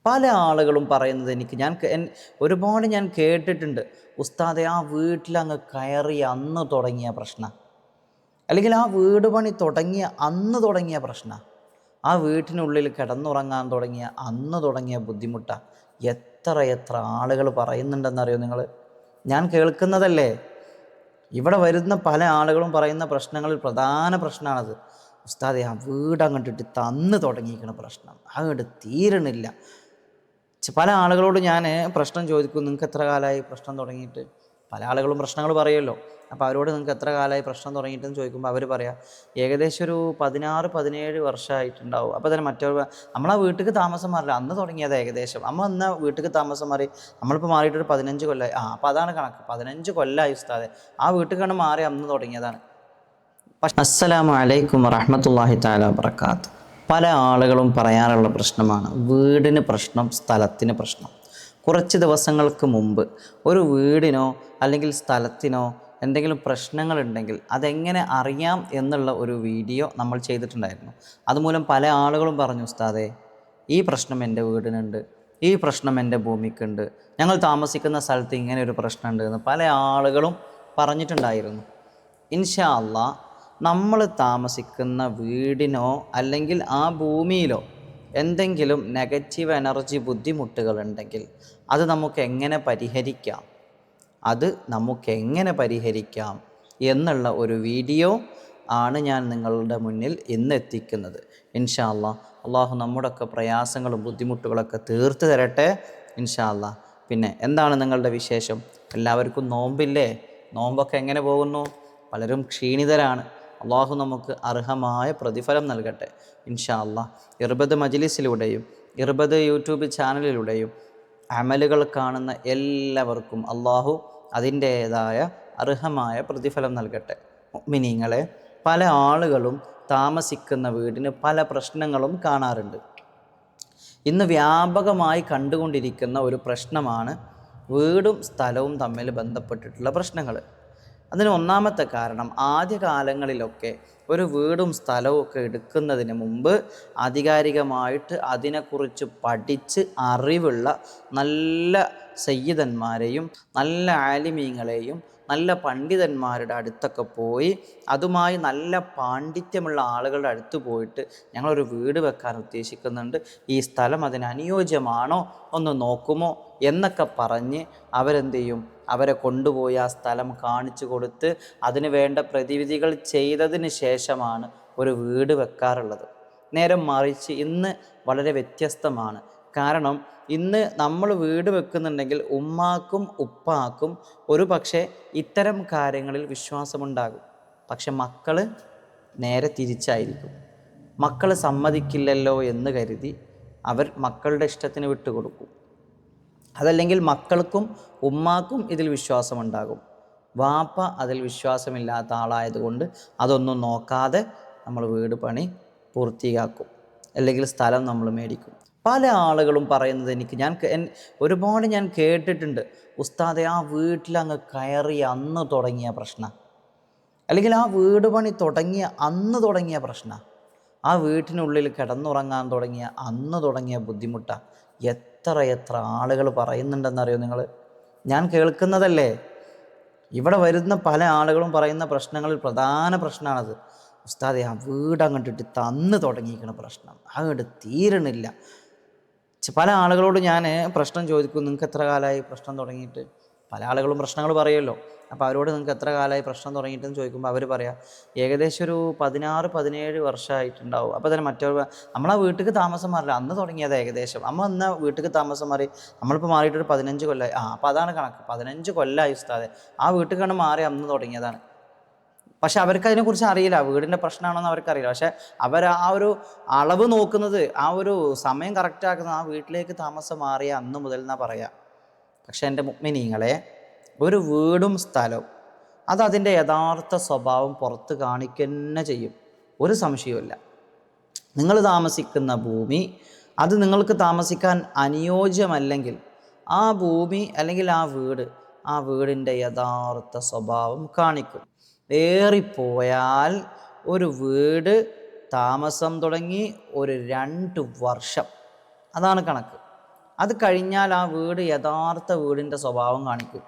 പല ആളുകളും പറയുന്നത് ഒരുപാട് ഞാൻ കേട്ടിട്ടുണ്ട്, ഉസ്താദെ ആ വീട്ടിലങ്ങ് കയറി അന്ന് തുടങ്ങിയ പ്രശ്നം, അല്ലെങ്കിൽ ആ വീട് പണി തുടങ്ങിയ അന്ന് തുടങ്ങിയ പ്രശ്നം, ആ വീട്ടിനുള്ളിൽ കിടന്നുറങ്ങാൻ തുടങ്ങിയ അന്ന് തുടങ്ങിയ ബുദ്ധിമുട്ടാണ്. എത്ര എത്ര ആളുകൾ പറയുന്നുണ്ടെന്നറിയോ നിങ്ങൾ? ഞാൻ കേൾക്കുന്നതല്ലേ. ഇവിടെ വരുന്ന പല ആളുകളും പറയുന്ന പ്രശ്നങ്ങളിൽ പ്രധാന പ്രശ്നമാണത്. ഉസ്താദെ ആ വീട് അങ്ങോട്ടിട്ട് തന്ന് തുടങ്ങിയിരിക്കുന്ന പ്രശ്നം അങ്ങോട്ട് തീരണില്ല. പല ആളുകളോട് ഞാൻ പ്രശ്നം ചോദിക്കും, നിങ്ങൾക്ക് എത്ര കാലമായി പ്രശ്നം തുടങ്ങിയിട്ട്? പല ആളുകളും പ്രശ്നങ്ങൾ പറയുമല്ലോ. അപ്പോൾ അവരോട് നിങ്ങൾക്ക് എത്ര കാലമായി പ്രശ്നം തുടങ്ങിയിട്ടെന്ന് ചോദിക്കുമ്പോൾ അവർ പറയാം ഏകദേശം ഒരു 16-17 വർഷമായിട്ടുണ്ടാവും. അപ്പോൾ തന്നെ മറ്റൊരു നമ്മളാ വീട്ടിലേക്ക് താമസം മാറില്ല അന്ന് തുടങ്ങിയത് ഏകദേശം. നമ്മൾ ഇന്ന് വീട്ടിലേക്ക് താമസം മാറി നമ്മളിപ്പോൾ മാറിയിട്ടൊരു 15 കൊല്ലമായി. അപ്പോൾ അതാണ് കണക്ക്, 15 കൊല്ലമായി ഉസ്താദെ. ആ വീട്ടിൽ കണ്ട് മാറി അന്ന് തുടങ്ങിയതാണ്. അസ്സലാമു അലൈക്കും വറഹ്മത്തുള്ളാഹി തആല വബറകാതുഹു. പല ആളുകളും പറയാറുള്ള പ്രശ്നമാണ് വീടിന് പ്രശ്നം, സ്ഥലത്തിന് പ്രശ്നം. കുറച്ച് ദിവസങ്ങൾക്ക് മുമ്പ് ഒരു വീടിനോ അല്ലെങ്കിൽ സ്ഥലത്തിനോ എന്തെങ്കിലും പ്രശ്നങ്ങളുണ്ടെങ്കിൽ അതെങ്ങനെ അറിയാം എന്നുള്ള ഒരു വീഡിയോ നമ്മൾ ചെയ്തിട്ടുണ്ടായിരുന്നു. അതുമൂലം പല ആളുകളും പറഞ്ഞു, ഉസ്താദേ ഈ പ്രശ്നം എൻ്റെ വീടിനുണ്ട്, ഈ പ്രശ്നം എൻ്റെ ഭൂമിക്കുണ്ട്, ഞങ്ങൾ താമസിക്കുന്ന സ്ഥലത്ത് ഇങ്ങനെ ഒരു പ്രശ്നമുണ്ട് എന്ന് പല ആളുകളും പറഞ്ഞിട്ടുണ്ടായിരുന്നു. ഇൻഷാ അള്ളാ നമ്മൾ താമസിക്കുന്ന വീടിനോ അല്ലെങ്കിൽ ആ ഭൂമിയിലോ എന്തെങ്കിലും നെഗറ്റീവ് എനർജി ബുദ്ധിമുട്ടുകളുണ്ടെങ്കിൽ അത് നമുക്കെങ്ങനെ പരിഹരിക്കാം എന്നുള്ള ഒരു വീഡിയോ ആണ് ഞാൻ നിങ്ങളുടെ മുന്നിൽ ഇന്ന് എത്തിക്കുന്നത്. ഇൻഷാ അള്ളാ അള്ളാഹു നമ്മുടെയൊക്കെ പ്രയാസങ്ങളും ബുദ്ധിമുട്ടുകളൊക്കെ തീർത്ത് തരട്ടെ ഇൻഷാ അള്ളാ. പിന്നെ എന്താണ് നിങ്ങളുടെ വിശേഷം? എല്ലാവർക്കും നോമ്പില്ലേ? നോമ്പൊക്കെ എങ്ങനെ പോകുന്നു? പലരും ക്ഷീണിതരാണ്. അള്ളാഹു നമുക്ക് അർഹമായ പ്രതിഫലം നൽകട്ടെ ഇൻഷാ അള്ളാ. ഇർബദ് മജ്ലിസിലൂടെയും ഇർബദ് യൂട്യൂബ് ചാനലിലൂടെയും അമലുകൾ കാണുന്ന എല്ലാവർക്കും അള്ളാഹു അതിൻ്റേതായ അർഹമായ പ്രതിഫലം നൽകട്ടെ. മുഅ്മിനീങ്ങളെ, പല ആളുകളും താമസിക്കുന്ന വീടിന് പല പ്രശ്നങ്ങളും കാണാറുണ്ട്. ഇന്ന് വ്യാപകമായി കണ്ടുകൊണ്ടിരിക്കുന്ന ഒരു പ്രശ്നമാണ് വീടും സ്ഥലവും തമ്മിൽ ബന്ധപ്പെട്ടിട്ടുള്ള പ്രശ്നങ്ങൾ. അതിന് ഒന്നാമത്തെ കാരണം, ആദ്യകാലങ്ങളിലൊക്കെ ഒരു വീടും സ്ഥലവും ഒക്കെ എടുക്കുന്നതിന് മുമ്പ് ആധികാരികമായിട്ട് അതിനെക്കുറിച്ച് പഠിച്ച് അറിവുള്ള നല്ല സയ്യിദന്മാരെയും നല്ല ആലിമീങ്ങളെയും നല്ല പണ്ഡിതന്മാരുടെ അടുത്തൊക്കെ പോയി അതുമായി നല്ല പാണ്ഡിത്യമുള്ള ആളുകളുടെ അടുത്ത് പോയിട്ട് ഞങ്ങളൊരു വീട് വെക്കാൻ ഉദ്ദേശിക്കുന്നുണ്ട്, ഈ സ്ഥലം അതിന് അനുയോജ്യമാണോ ഒന്ന് നോക്കുമോ എന്നൊക്കെ പറഞ്ഞ് അവരെന്ത് ചെയ്യും, അവരെ കൊണ്ടുപോയി ആ സ്ഥലം കാണിച്ചു കൊടുത്ത് അതിന് വേണ്ട പ്രതിവിധികൾ ചെയ്തതിന് ശേഷമാണ് ഒരു വീട് വെക്കാറുള്ളത്. നേരെ മറിച്ച് ഇന്ന് വളരെ വ്യത്യസ്തമാണ്. കാരണം ഇന്ന് നമ്മൾ വീട് വെക്കുന്നുണ്ടെങ്കിൽ ഉമ്മാക്കും ഉപ്പാക്കും ഒരു പക്ഷേ ഇത്തരം കാര്യങ്ങളിൽ വിശ്വാസമുണ്ടാകും. പക്ഷെ മക്കൾ നേരെ തിരിച്ചായിരിക്കും. മക്കൾ സമ്മതിക്കില്ലല്ലോ എന്ന് കരുതി അവർ മക്കളുടെ ഇഷ്ടത്തിന് വിട്ടുകൊടുക്കും. അതല്ലെങ്കിൽ മക്കൾക്കും ഉമ്മാക്കും ഇതിൽ വിശ്വാസമുണ്ടാകും, വാപ്പ അതിൽ വിശ്വാസമില്ലാത്ത ആളായതുകൊണ്ട് അതൊന്നും നോക്കാതെ നമ്മൾ വീട് പണി പൂർത്തിയാക്കും, അല്ലെങ്കിൽ സ്ഥലം നമ്മൾ മേടിക്കും. പല ആളുകളും പറയുന്നത് ഒരുപാട് ഞാൻ കേട്ടിട്ടുണ്ട്, ഉസ്താദെ ആ വീട്ടിലങ്ങ് കയറി അന്ന് തുടങ്ങിയ പ്രശ്നം, അല്ലെങ്കിൽ ആ വീട് പണി തുടങ്ങിയ അന്ന് തുടങ്ങിയ പ്രശ്നം, ആ വീട്ടിനുള്ളിൽ കിടന്നുറങ്ങാൻ തുടങ്ങിയ അന്ന് തുടങ്ങിയ ബുദ്ധിമുട്ടാണ്. എത്ര എത്ര ആളുകൾ പറയുന്നുണ്ടെന്നറിയോ നിങ്ങൾ? ഞാൻ കേൾക്കുന്നതല്ലേ. ഇവിടെ വരുന്ന പല ആളുകളും പറയുന്ന പ്രശ്നങ്ങളിൽ പ്രധാന പ്രശ്നമാണത്. ഉസ്താദെ ആ വീട് അങ്ങോട്ടിട്ട് തന്ന് തുടങ്ങിയിരിക്കുന്ന പ്രശ്നം അങ്ങോട്ട് തീരണില്ല. പല ആളുകളോട് ഞാൻ പ്രശ്നം ചോദിക്കും, നിങ്ങൾക്ക് എത്ര കാലമായി പ്രശ്നം തുടങ്ങിയിട്ട്? പല ആളുകളും പ്രശ്നങ്ങൾ പറയുമല്ലോ. അപ്പോൾ അവരോട് നിങ്ങൾക്ക് എത്ര കാലമായി പ്രശ്നം തുടങ്ങിയിട്ടെന്ന് ചോദിക്കുമ്പോൾ അവർ പറയാം ഏകദേശം ഒരു 16-17 വർഷമായിട്ടുണ്ടാവും. അപ്പോൾ തന്നെ നമ്മളാ വീട്ടിലേക്ക് താമസം മാറില്ല അന്ന് തുടങ്ങിയത് ഏകദേശം. നമ്മൾ ഇന്ന് വീട്ടിലേക്ക് താമസം മാറി നമ്മളിപ്പോൾ മാറിയിട്ടൊരു 15 കൊല്ലമായി. അപ്പോൾ അതാണ് കണക്ക്, 15 കൊല്ലമായി ഉസ്താദെ. ആ വീട്ടിൽ കണ്ട് മാറി അന്ന് തുടങ്ങിയതാണ്. പക്ഷെ അവർക്ക് അതിനെക്കുറിച്ച് അറിയില്ല, വീടിൻ്റെ പ്രശ്നമാണെന്ന് അവർക്കറിയില്ല. പക്ഷെ അവർ ആ ഒരു അളവ് നോക്കുന്നത്, ആ ഒരു സമയം കറക്റ്റാക്കുന്നത് ആ വീട്ടിലേക്ക് താമസം മാറിയ അന്ന് മുതൽ എന്നാണ് പറയുക. പക്ഷെ എൻ്റെ മുഅ്മിനീങ്ങളെ, ഒരു വീടും സ്ഥലവും അത് അതിൻ്റെ യഥാർത്ഥ സ്വഭാവം പുറത്ത് കാണിക്കുക ചെയ്യും, ഒരു സംശയവുമില്ല. നിങ്ങൾ താമസിക്കുന്ന ഭൂമി അത് നിങ്ങൾക്ക് താമസിക്കാൻ അനുയോജ്യമല്ലെങ്കിൽ ആ ഭൂമി അല്ലെങ്കിൽ ആ വീടിൻ്റെ യഥാർത്ഥ സ്വഭാവം കാണിക്കും. ഏറിപ്പോയാൽ ഒരു വീട് താമസം തുടങ്ങി ഒരു 2 വർഷം, അതാണ് കണക്ക്. അത് കഴിഞ്ഞാൽ ആ വീട് യഥാർത്ഥ വീടിൻ്റെ സ്വഭാവം കാണിക്കും.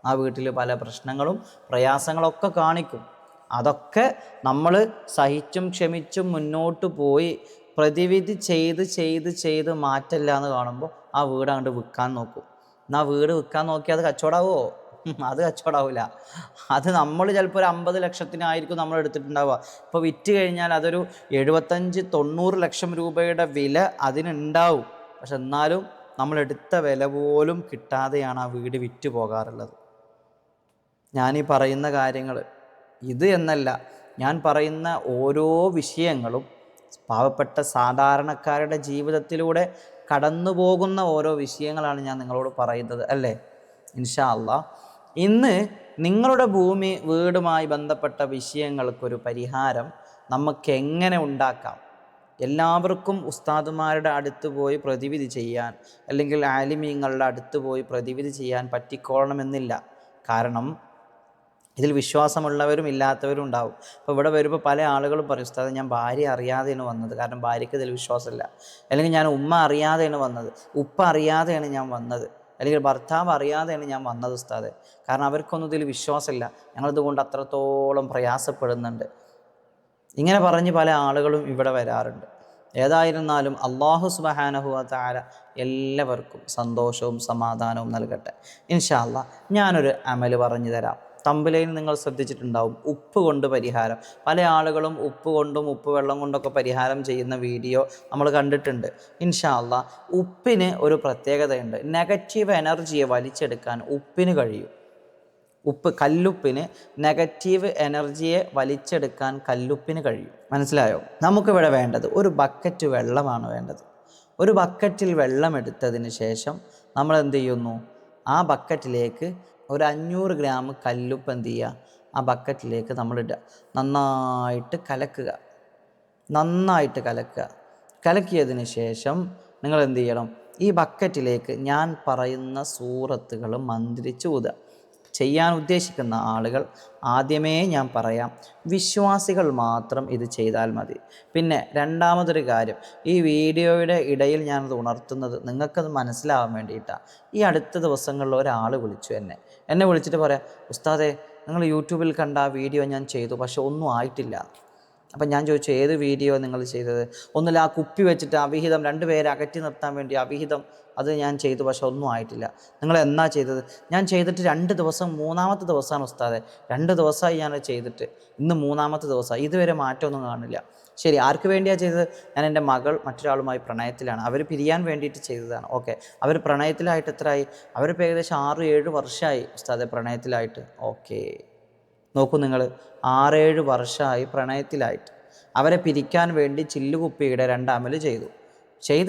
ആ വീട്ടിൽ പല പ്രശ്നങ്ങളും പ്രയാസങ്ങളൊക്കെ കാണിക്കും. അതൊക്കെ നമ്മൾ സഹിച്ചും ക്ഷമിച്ചും മുന്നോട്ട് പോയി പ്രതിവിധി ചെയ്ത് ചെയ്ത് ചെയ്ത് മാറ്റില്ല എന്ന് കാണുമ്പോൾ ആ വീട് അങ്ങോട്ട് വിൽക്കാൻ നോക്കും. എന്നാൽ വീട് വിൽക്കാൻ നോക്കി അത് കച്ചവടമാവോ? അത് കച്ചവടമാവില്ല. അത് നമ്മൾ ചിലപ്പോൾ ഒരു 50 ലക്ഷത്തിനായിരിക്കും നമ്മൾ എടുത്തിട്ടുണ്ടാവുക. ഇപ്പോൾ വിറ്റ് കഴിഞ്ഞാൽ അതൊരു 75-90 ലക്ഷം രൂപയുടെ വില അതിനുണ്ടാവും. പക്ഷെ എന്നാലും നമ്മളെടുത്ത വില പോലും കിട്ടാതെയാണ് ആ വീട് വിറ്റ് പോകാറുള്ളത്. ഞാനീ പറയുന്ന കാര്യങ്ങൾ ഇത് എന്നല്ല, ഞാൻ പറയുന്ന ഓരോ വിഷയങ്ങളും പാവപ്പെട്ട സാധാരണക്കാരുടെ ജീവിതത്തിലൂടെ കടന്നു പോകുന്ന ഓരോ വിഷയങ്ങളാണ് ഞാൻ നിങ്ങളോട് പറയുന്നത്, അല്ലേ? ഇൻഷാ അല്ലാഹ് ഇന്ന് നിങ്ങളുടെ ഭൂമി വീടുമായി ബന്ധപ്പെട്ട വിഷയങ്ങൾക്കൊരു പരിഹാരം നമുക്ക് എങ്ങനെ ഉണ്ടാക്കാം. എല്ലാവർക്കും ഉസ്താദുമാരുടെ അടുത്ത് പോയി പ്രതിവിധി ചെയ്യാൻ, അല്ലെങ്കിൽ ആലിമീങ്ങളുടെ അടുത്ത് പോയി പ്രതിവിധി ചെയ്യാൻ പറ്റിക്കോളണമെന്നില്ല. കാരണം ഇതിൽ വിശ്വാസമുള്ളവരും ഇല്ലാത്തവരും ഉണ്ടാവും. അപ്പോൾ ഇവിടെ വരുമ്പോൾ പല ആളുകളും പറയും, ഉസ്താദ് ഞാൻ ഭാര്യ അറിയാതെയാണ് വന്നത്, കാരണം ഭാര്യയ്ക്ക് ഇതിൽ വിശ്വാസമില്ല. അല്ലെങ്കിൽ ഞാൻ ഉമ്മ അറിയാതെയാണ് വന്നത്, ഉപ്പ അറിയാതെയാണ് ഞാൻ വന്നത്, അല്ലെങ്കിൽ ഭർത്താവ് അറിയാതെയാണ് ഞാൻ വന്നത് ഉസ്താദെ, കാരണം അവർക്കൊന്നും ഇതിൽ വിശ്വാസമില്ല, ഞങ്ങളിതുകൊണ്ട് അത്രത്തോളം പ്രയാസപ്പെടുന്നുണ്ട്. ഇങ്ങനെ പറഞ്ഞ് പല ആളുകളും ഇവിടെ വരാറുണ്ട്. ഏതായിരുന്നാലും അല്ലാഹു സുബ്ഹാനഹു വ തആല എല്ലാവർക്കും സന്തോഷവും സമാധാനവും നൽകട്ടെ. ഇൻഷാ അല്ലാഹ് ഞാനൊരു അമല് പറഞ്ഞു തരാം. തമ്പലയിൽ നിങ്ങൾ ശ്രദ്ധിച്ചിട്ടുണ്ടാവും, ഉപ്പ് കൊണ്ട് പരിഹാരം. പല ആളുകളും ഉപ്പ് കൊണ്ടും ഉപ്പ് വെള്ളം കൊണ്ടൊക്കെ പരിഹാരം ചെയ്യുന്ന വീഡിയോ നമ്മൾ കണ്ടിട്ടുണ്ട്. ഇൻഷാ അല്ലാഹ് ഉപ്പിന് ഒരു പ്രത്യേകതയുണ്ട്. നെഗറ്റീവ് എനർജിയെ വലിച്ചെടുക്കാൻ ഉപ്പിന് കഴിയും. കല്ലുപ്പിന് നെഗറ്റീവ് എനർജിയെ വലിച്ചെടുക്കാൻ കല്ലുപ്പിന് കഴിയും. മനസ്സിലായോ? നമുക്കിവിടെ വേണ്ടത് ഒരു ബക്കറ്റ് വെള്ളമാണ് വേണ്ടത്. ഒരു ബക്കറ്റിൽ വെള്ളം എടുത്തതിന് ശേഷം നമ്മൾ എന്ത് ചെയ്യുന്നു? ആ ബക്കറ്റിലേക്ക് ഒരു 500 ഗ്രാം കല്ലുപ്പ് എന്ത് ചെയ്യുക? ആ ബക്കറ്റിലേക്ക് നമ്മളിടുക. നന്നായിട്ട് കലക്കുക. കലക്കിയതിന് ശേഷം നിങ്ങൾ എന്ത് ചെയ്യണം? ഈ ബക്കറ്റിലേക്ക് ഞാൻ പറയുന്ന സൂറത്തുകൾ മന്ത്രിച്ച് ഊതുക. ചെയ്യാൻ ഉദ്ദേശിക്കുന്ന ആളുകൾ ആദ്യമേ ഞാൻ പറയാം, വിശ്വാസികൾ മാത്രം ഇത് ചെയ്താൽ മതി. പിന്നെ രണ്ടാമതൊരു കാര്യം, ഈ വീഡിയോയുടെ ഇടയിൽ ഞാനത് ഉണർത്തുന്നത് നിങ്ങൾക്കത് മനസ്സിലാവാൻ വേണ്ടിയിട്ടാണ്. ഈ അടുത്ത ദിവസങ്ങളിൽ ഒരാൾ വിളിച്ചു എന്നെ വിളിച്ചിട്ട് പറയാം, ഉസ്താദേ നിങ്ങൾ യൂട്യൂബിൽ കണ്ട ആ വീഡിയോ ഞാൻ ചെയ്തു, പക്ഷെ ഒന്നും ആയിട്ടില്ല. അപ്പം ഞാൻ ചോദിച്ചു, ഏത് വീഡിയോ നിങ്ങൾ ചെയ്തത്? ഒന്നുമില്ല, ആ കുപ്പി വെച്ചിട്ട് അവിഹിതം 2 പേരെ അകറ്റി നിർത്താൻ വേണ്ടി അവിഹിതം, അത് ഞാൻ ചെയ്തു, പക്ഷെ ഒന്നും ആയിട്ടില്ല. നിങ്ങൾ എന്നാ ചെയ്തത്? ഞാൻ ചെയ്തിട്ട് 2 ദിവസം, 3-ാമത്തെ ദിവസമാണ് ഉസ്താദെ. 2 ദിവസമായി ഞാൻ ചെയ്തിട്ട്, ഇന്ന് 3-ാമത്തെ ദിവസമായി, ഇതുവരെ മാറ്റമൊന്നും കാണില്ല. ശരി, ആർക്ക് വേണ്ടിയാണ് ചെയ്തത്? ഞാൻ എൻ്റെ മകൾ മറ്റൊരാളുമായി പ്രണയത്തിലാണ്, അവർ പിരിയാൻ വേണ്ടിയിട്ട് ചെയ്തതാണ്. ഓക്കെ, അവർ പ്രണയത്തിലായിട്ട് എത്രയായി? അവരിപ്പോൾ ഏകദേശം 6-7 വർഷമായി ഉസ്താദെ പ്രണയത്തിലായിട്ട്. ഓക്കെ, നോക്കൂ നിങ്ങൾ, 6-7 വർഷമായി പ്രണയത്തിലായിട്ട്. അവരെ പിരിക്കാൻ വേണ്ടി ചില്ലുകുപ്പിയുടെ 2 അമല് ചെയ്തു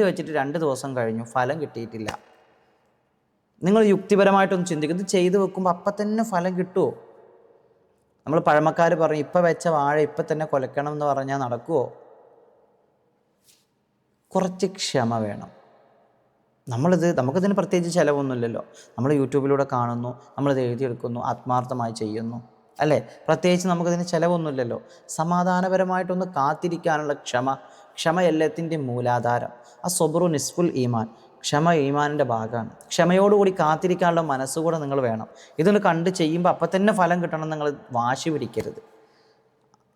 വെച്ചിട്ട് 2 ദിവസം കഴിഞ്ഞു, ഫലം കിട്ടിയിട്ടില്ല. നിങ്ങൾ യുക്തിപരമായിട്ടൊന്ന് ചിന്തിക്കും, ഇത് ചെയ്തു വെക്കുമ്പോൾ അപ്പം തന്നെ ഫലം കിട്ടുമോ? നമ്മൾ പഴമക്കാർ പറയും, ഇപ്പം വെച്ച വാഴ ഇപ്പം തന്നെ കൊലക്കണം എന്ന് പറഞ്ഞാൽ നടക്കുമോ? കുറച്ച് ക്ഷമ വേണം. നമുക്കിതിന് പ്രത്യേകിച്ച് ചിലവൊന്നുമില്ലല്ലോ. നമ്മൾ യൂട്യൂബിലൂടെ കാണുന്നു, നമ്മളിത് എഴുതിയെടുക്കുന്നു, ആത്മാർത്ഥമായി ചെയ്യുന്നു, അല്ലേ? പ്രത്യേകിച്ച് നമുക്കിതിന് ചിലവൊന്നുമില്ലല്ലോ. സമാധാനപരമായിട്ടൊന്ന് കാത്തിരിക്കാനുള്ള ക്ഷമ എല്ലാത്തിൻ്റെയും മൂലാധാരം. ആ സൊബ്റു നിസ്ഫുൽ ഈമാൻ, ക്ഷമ ഈമാനിൻ്റെ ഭാഗമാണ്. ക്ഷമയോടുകൂടി കാത്തിരിക്കാനുള്ള മനസ്സുകൂടെ നിങ്ങൾ വേണം. ഇതൊന്ന് കണ്ട് ചെയ്യുമ്പോൾ അപ്പം തന്നെ ഫലം കിട്ടണം, നിങ്ങൾ വാശി പിടിക്കരുത്.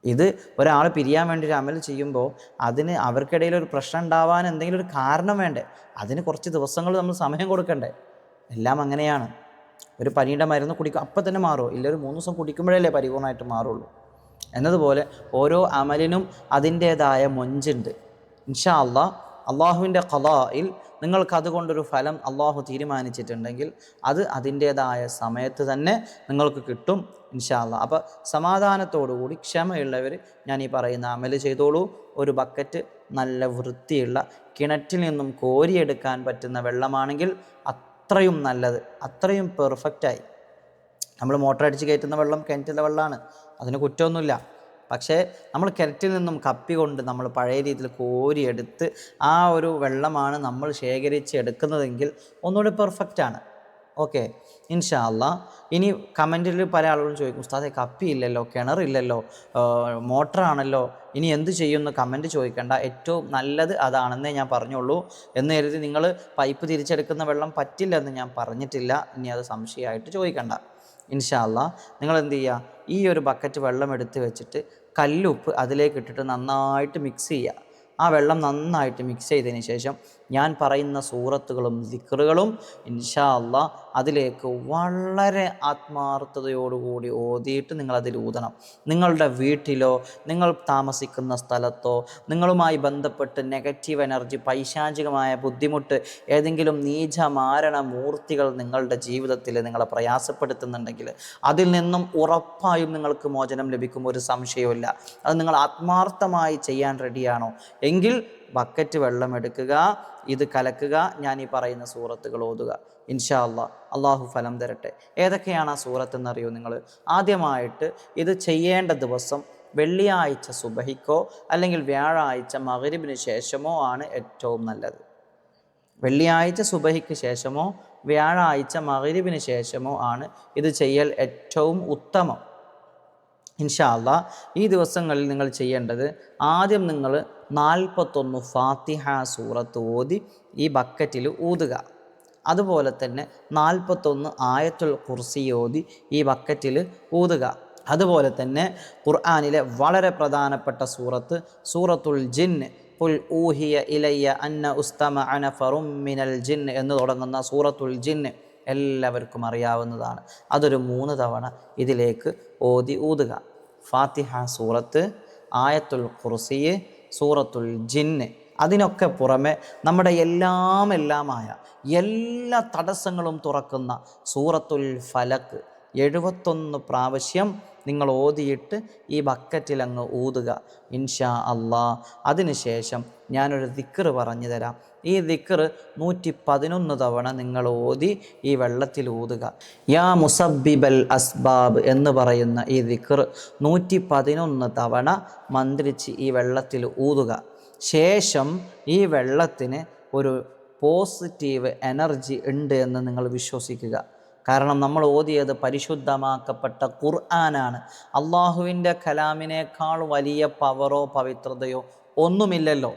ഇത് ഒരാൾ പിരിയാൻ വേണ്ടി ഒരു അമൽ ചെയ്യുമ്പോൾ അതിന് അവർക്കിടയിൽ ഒരു പ്രശ്നം ഉണ്ടാവാൻ എന്തെങ്കിലും ഒരു കാരണം വേണ്ടേ? അതിന് കുറച്ച് ദിവസങ്ങൾ നമ്മൾ സമയം കൊടുക്കണ്ടേ? എല്ലാം അങ്ങനെയാണ്. ഒരു പനിയുടെ മരുന്ന് കുടിക്കും, അപ്പം തന്നെ മാറുമോ? ഇല്ല, ഒരു 3 ദിവസം കുടിക്കുമ്പോഴല്ലേ പരിപൂർണമായിട്ട് മാറുള്ളൂ. എന്നതുപോലെ ഓരോ അമലിനും അതിൻ്റേതായ മൊഞ്ചുണ്ട്. ഇൻഷാ അല്ലാഹ് അള്ളാഹുവിൻ്റെ ഖളായിൽ നിങ്ങൾക്ക് അതുകൊണ്ടൊരു ഫലം അള്ളാഹു തീരുമാനിച്ചിട്ടുണ്ടെങ്കിൽ അത് അതിൻ്റേതായ സമയത്ത് തന്നെ നിങ്ങൾക്ക് കിട്ടും ഇൻഷാ അല്ലാഹ്. അപ്പോൾ സമാധാനത്തോടുകൂടി ക്ഷമയുള്ളവർ ഞാൻ ഈ പറയുന്ന അമൽ ചെയ്തോളൂ. ഒരു ബക്കറ്റ് നല്ല വൃത്തിയുള്ള കിണറ്റിൽ നിന്നും കോരിയെടുക്കാൻ പറ്റുന്ന വെള്ളമാണെങ്കിൽ അത്രയും നല്ലത്, അത്രയും പെർഫെക്റ്റായി. നമ്മൾ മോട്ടർ അടിച്ച് കയറ്റുന്ന വെള്ളം കിണറ്റിലെ വെള്ളമാണ്, അതിന് കുറ്റമൊന്നുമില്ല. പക്ഷേ നമ്മൾ കിണറ്റിൽ നിന്നും കപ്പി കൊണ്ട് നമ്മൾ പഴയ രീതിയിൽ കോരിയെടുത്ത് ആ ഒരു വെള്ളമാണ് നമ്മൾ ശേഖരിച്ച് എടുക്കുന്നതെങ്കിൽ ഒന്നുകൂടി പെർഫെക്റ്റാണ്. ഓക്കെ, ഇൻഷാ അല്ലാ. ഇനി കമൻറ്റിൽ പല ആളുകളും ചോദിക്കും, ഉസ്താദെ കപ്പിയില്ലല്ലോ, കിണറില്ലല്ലോ, മോട്ടറാണല്ലോ, ഇനി എന്ത് ചെയ്യുമെന്ന് കമൻറ്റ് ചോദിക്കേണ്ട. ഏറ്റവും നല്ലത് അതാണെന്നേ ഞാൻ പറഞ്ഞുള്ളൂ. എന്ന് കരുതി നിങ്ങൾ പൈപ്പ് തിരിച്ചെടുക്കുന്ന വെള്ളം പറ്റില്ലെന്ന് ഞാൻ പറഞ്ഞിട്ടില്ല. ഇനി അത് സംശയമായിട്ട് ചോദിക്കണ്ട. ഇൻഷാ അല്ലാ, നിങ്ങൾ എന്ത് ചെയ്യുക, ഈ ഒരു ബക്കറ്റ് വെള്ളം എടുത്ത് വെച്ചിട്ട് കല്ലുപ്പ് അതിലേക്ക് ഇട്ടിട്ട് നന്നായിട്ട് മിക്സ് ചെയ്യുക. ആ വെള്ളം നന്നായിട്ട് മിക്സ് ചെയ്തതിന് ശേഷം ഞാൻ പറയുന്ന സൂറത്തുകളും ദിക്റുകളും ഇൻഷാ അല്ലാ അതിലേക്ക് വളരെ ആത്മാർത്ഥതയോടുകൂടി ഓതിയിട്ട് നിങ്ങളതിൽ ഊതണം. നിങ്ങളുടെ വീട്ടിലോ നിങ്ങൾ താമസിക്കുന്ന സ്ഥലത്തോ നിങ്ങളുമായി ബന്ധപ്പെട്ട് നെഗറ്റീവ് എനർജി, പൈശാചികമായ ബുദ്ധിമുട്ട്, ഏതെങ്കിലും നീചമാരണ മൂർത്തികൾ നിങ്ങളുടെ ജീവിതത്തിൽ നിങ്ങളെ പ്രയാസപ്പെടുത്തുന്നുണ്ടെങ്കിൽ അതിൽ നിന്നും ഉറപ്പായും നിങ്ങൾക്ക് മോചനം ലഭിക്കും, ഒരു സംശയവുമില്ല. അത് നിങ്ങൾ ആത്മാർത്ഥമായി ചെയ്യാൻ റെഡിയാണോ എങ്കിൽ ബക്കറ്റ് വെള്ളം എടുക്കുക, ഇത് കലക്കുക, ഞാൻ ഈ പറയുന്ന സൂറത്തുകൾ ഓതുക. ഇൻഷാ അല്ലാ അള്ളാഹു ഫലം തരട്ടെ. ഏതൊക്കെയാണ് ആ സൂറത്ത് എന്നറിയോ നിങ്ങൾ? ആദ്യമായിട്ട് ഇത് ചെയ്യേണ്ട ദിവസം വെള്ളിയാഴ്ച സുബഹിക്കോ അല്ലെങ്കിൽ വ്യാഴാഴ്ച മഗ്‌രിബിന് ശേഷമോ ആണ് ഏറ്റവും നല്ലത്. വെള്ളിയാഴ്ച സുബഹിക്ക് ശേഷമോ വ്യാഴാഴ്ച മഗ്‌രിബിന് ശേഷമോ ആണ് ഇത് ചെയ്യൽ ഏറ്റവും ഉത്തമം. ഇൻഷാ അല്ലാ ഈ ദിവസങ്ങളിൽ നിങ്ങൾ ചെയ്യേണ്ടത്, ആദ്യം നിങ്ങൾ 41 ഫാത്തിഹ സൂറത്ത് ഓതി ഈ ബക്കറ്റിൽ ഊതുക. അതുപോലെ തന്നെ 41 ആയത്തുൽ കുർസി ഓതി ഈ ബക്കറ്റിൽ ഊതുക. അതുപോലെ തന്നെ ഖുർആനിലെ വളരെ പ്രധാനപ്പെട്ട സൂറത്ത് സൂറത്തുൽ ജിന്ന്, ഖുൽ ഊഹിയ ഇലയ്യ അന്ന ഉസ്തമഅ നഫറും മിനൽ ജിന്ന് എന്ന് തുടങ്ങുന്ന സൂറത്തുൽ ജിന്ന് എല്ലാവർക്കും അറിയാവുന്നതാണ്. അതൊരു 3 തവണ ഇതിലേക്ക് ഓതി ഊതുക. ഫാത്തിഹ സൂറത്ത്, ആയത്തുൽ കുർസി, സൂറത്തുൽ ജിന്ന്. അതിനൊക്കെ പുറമെ നമ്മുടെ എല്ലാമായ എല്ലാ തടസ്സങ്ങളും തുറക്കുന്ന സൂറത്തുൽ ഫലക്ക് 71 പ്രാവശ്യം നിങ്ങൾ ഓതിയിട്ട് ഈ ബക്കറ്റിൽ അങ്ങ് ഊതുക. ഇൻഷാ അല്ലാ അതിനുശേഷം ഞാനൊരു ദിക്ർ പറഞ്ഞു തരാം. ഈ ദിക്ർ 111 തവണ നിങ്ങൾ ഓതി ഈ വെള്ളത്തിൽ ഊതുക. യാ മുസബ്ബിബൽ അസ്ബാബ് എന്ന് പറയുന്ന ഈ ദിക്ർ 111 തവണ മന്ത്രിച്ച് ഈ വെള്ളത്തിൽ ഊതുക. ശേഷം ഈ വെള്ളത്തിന് ഒരു പോസിറ്റീവ് എനർജി ഉണ്ട് എന്ന് നിങ്ങൾ വിശ്വസിക്കുക. കാരണം നമ്മൾ ഓതിയത് പരിശുദ്ധമാക്കപ്പെട്ട ഖുർആനാണ്. അള്ളാഹുവിൻ്റെ കലാമിനേക്കാൾ വലിയ പവറോ പവിത്രതയോ ഒന്നുമില്ലല്ലോ.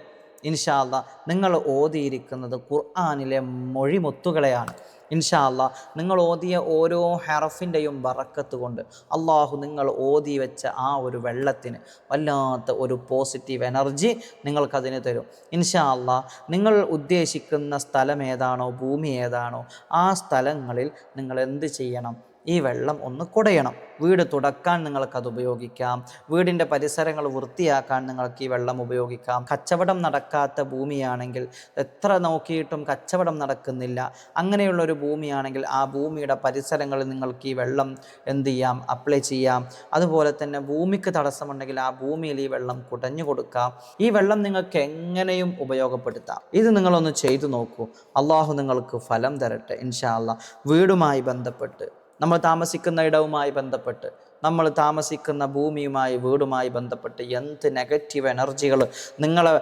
ഇൻഷാ അല്ലാ നിങ്ങൾ ഓതിയിരിക്കുന്നത് ഖുർആനിലെ മൊഴിമുത്തുകളെയാണ്. ഇൻഷാ അല്ലാ നിങ്ങൾ ഓതിയ ഓരോ ഹറഫിൻ്റെയും ബറക്കത്ത് കൊണ്ട് അള്ളാഹു നിങ്ങൾ ഓതി വെച്ച ആ ഒരു വെള്ളത്തിന് വല്ലാത്ത ഒരു പോസിറ്റീവ് എനർജി നിങ്ങൾക്കതിന് തരും. ഇൻഷാ അല്ലാ നിങ്ങൾ ഉദ്ദേശിക്കുന്ന സ്ഥലം ഏതാണോ, ഭൂമി ഏതാണോ, ആ സ്ഥലങ്ങളിൽ നിങ്ങൾ എന്ത് ചെയ്യണം, ഈ വെള്ളം ഒന്ന് കുടയണം. വീട് തുടക്കാൻ നിങ്ങൾക്കത് ഉപയോഗിക്കാം. വീടിൻ്റെ പരിസരങ്ങൾ വൃത്തിയാക്കാൻ നിങ്ങൾക്ക് ഈ വെള്ളം ഉപയോഗിക്കാം. കച്ചവടം നടക്കാത്ത ഭൂമിയാണെങ്കിൽ, എത്ര നോക്കിയിട്ടും കച്ചവടം നടക്കുന്നില്ല, അങ്ങനെയുള്ളൊരു ഭൂമിയാണെങ്കിൽ ആ ഭൂമിയുടെ പരിസരങ്ങളിൽ നിങ്ങൾക്ക് ഈ വെള്ളം എന്ത് ചെയ്യാം, അപ്ലൈ ചെയ്യാം. അതുപോലെ തന്നെ ഭൂമിക്ക് തടസ്സമുണ്ടെങ്കിൽ ആ ഭൂമിയിൽ ഈ വെള്ളം കുടഞ്ഞു കൊടുക്കാം. ഈ വെള്ളം നിങ്ങൾക്ക് എങ്ങനെയും ഉപയോഗപ്പെടുത്താം. ഇത് നിങ്ങളൊന്ന് ചെയ്തു നോക്കൂ. അള്ളാഹു നിങ്ങൾക്ക് ഫലം തരട്ടെ. ഇൻഷാ അല്ലാ വീടുമായി ബന്ധപ്പെട്ട്, നമ്മൾ താമസിക്കുന്ന ഇടവുമായി ബന്ധപ്പെട്ട്, നമ്മൾ താമസിക്കുന്ന ഭൂമിയുമായി വീടുമായി ബന്ധപ്പെട്ട് എന്ത് നെഗറ്റീവ് എനർജികൾ നിങ്ങളെ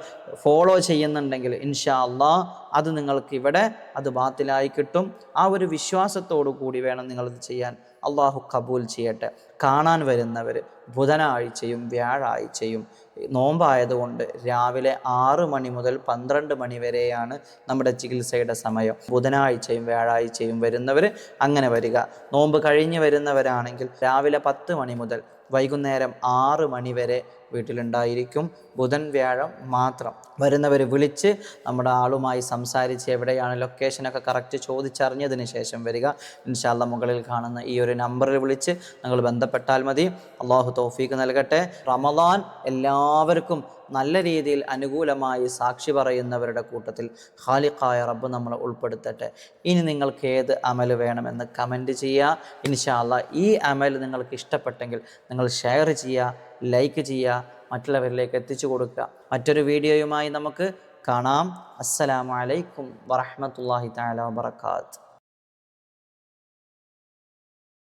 ഫോളോ ചെയ്യുന്നുണ്ടെങ്കിൽ ഇൻഷാ അല്ലാ അത് നിങ്ങൾക്ക് ഇവിടെ അത് ബാത്തിലായി കിട്ടും. ആ ഒരു വിശ്വാസത്തോടു കൂടി വേണം നിങ്ങളിത് ചെയ്യാൻ. അള്ളാഹു കബൂൽ ചെയ്യട്ടെ. കാണാൻ വരുന്നവർ ബുധനാഴ്ചയും വ്യാഴാഴ്ചയും നോമ്പായതുകൊണ്ട് രാവിലെ 6 മണി മുതൽ 12 മണി വരെയാണ് നമ്മുടെ ചികിത്സയുടെ സമയം. ബുധനാഴ്ചയും വ്യാഴാഴ്ചയും വരുന്നവർ അങ്ങനെ വരിക. നോമ്പ് കഴിഞ്ഞ് വരുന്നവരാണെങ്കിൽ രാവിലെ 10 മണി മുതൽ വൈകുന്നേരം 6 മണി വരെ വീട്ടിലുണ്ടായിരിക്കും. ബുധൻ വ്യാഴം മാത്രം വരുന്നവർ വിളിച്ച് നമ്മുടെ ആളുമായി സംസാരിച്ച് എവിടെയാണ് ലൊക്കേഷനൊക്കെ കറക്റ്റ് ചോദിച്ചറിഞ്ഞതിന് ശേഷം വരിക. ഇൻഷാ അല്ലാ മുകളിൽ കാണുന്ന ഈ ഒരു നമ്പറിൽ വിളിച്ച് നിങ്ങൾ ബന്ധപ്പെട്ടാൽ മതി. അള്ളാഹു തൗഫീഖ് നൽകട്ടെ. റമദാൻ എല്ലാവർക്കും നല്ല രീതിയിൽ അനുകൂലമായി സാക്ഷി പറയുന്നവരുടെ കൂട്ടത്തിൽ ഖാലിഖായ റബ്ബ് നമ്മളെ ഉൾപ്പെടുത്തട്ടെ. ഇനി നിങ്ങൾക്ക് ഏത് അമൽ വേണമെന്ന് കമൻറ്റ് ചെയ്യുക. ഇൻഷാ അല്ലാ ഈ അമൽ നിങ്ങൾക്ക് ഇഷ്ടപ്പെട്ടെങ്കിൽ നിങ്ങൾ ഷെയർ ചെയ്യുക, ലൈക്ക് ചെയ്യുക, മറ്റുള്ളവരിലേക്ക് എത്തിച്ചു കൊടുക്കുക. മറ്റൊരു വീഡിയോയുമായി നമുക്ക് കാണാം. അസ്സലാമു അലൈക്കും വറഹ്മത്തുള്ളാഹി തആല വബറകാതുഹു.